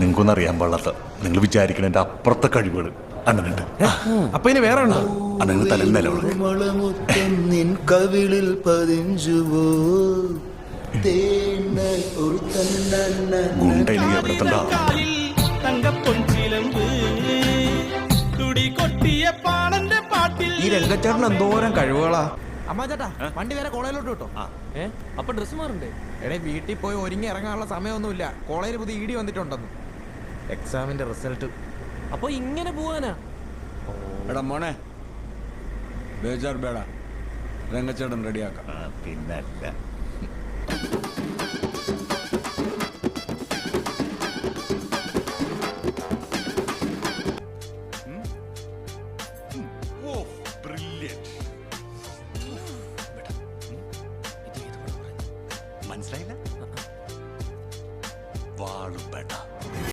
നിങ്ങൾക്കൊന്നും അറിയാൻ പാടില്ലാത്ത നിങ്ങൾ വിചാരിക്കണതിന്റെ അപ്പുറത്തെ കഴിവുകൾ അണ്ണനുണ്ട്. അപ്പൊ ഇനി വേറെ ഉണ്ടോ? അണ്ണന് തലയിൽ നിലവിള കവിളിൽ പതിഞ്ചുവോ ഗുണ്ടയിൽ എവിടെ തണ്ടാ ഈ രംഗച്ചേട്ടൻ എന്തോരം കഴിവുകളാ. അമ്മ ചേട്ടാ വണ്ടി വേറെ കോളേജിലോട്ട് കിട്ടോ? അപ്പൊ ഡ്രസ് മാറണ്ടേ? എടേ വീട്ടിൽ പോയി ഒരുങ്ങി ഇറങ്ങാനുള്ള സമയമൊന്നുമില്ല. കോളേജിൽ പുതിയ ഇടി വന്നിട്ടുണ്ടെന്ന്. എക്സാമിന്റെ റിസൾട്ട്. അപ്പൊ ഇങ്ങനെ പോവാനാ? എടാ മോനെ, ബേജാർ ബേടാ, രംഗച്ചേട്ടൻ റെഡിയാക്കാം. പിന്നല്ല